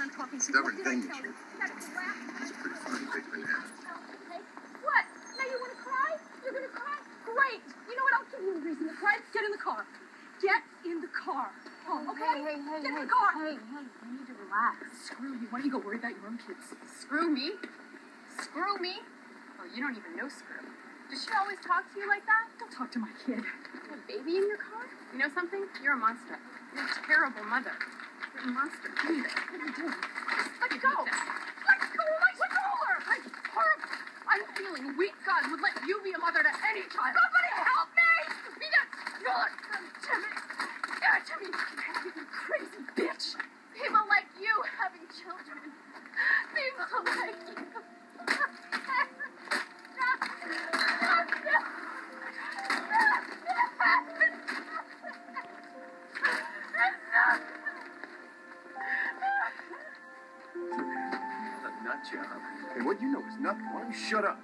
I'm talking to you. Stubborn What did I thing tell that you? you- That's crap. It's a pretty funny big banana. Okay. What? Now you want to cry? You're going to cry? Great. You know what? I'll give you a reason to cry. Get in the car. Get in the car. Oh, okay? Hey, Get in the car. Hey, you need to relax. Screw you. Why don't you go worry about your own kids? Screw me? Screw me? Oh, you don't even know Screw. Does she always talk to you like that? Don't talk to my kid. A baby in your car? You know something? You're a monster. You're a terrible mother. You're a monster. Give me that. What are you doing? Let go. Let go of my stroller. I'm horrible. I'm feeling weak. God would let you be a mother to any child. Somebody help me! Be that stroller. Give it to me. You crazy bitch. People like you having children. People like you. A nut job. Hey, what you know is nothing. Why don't you shut up?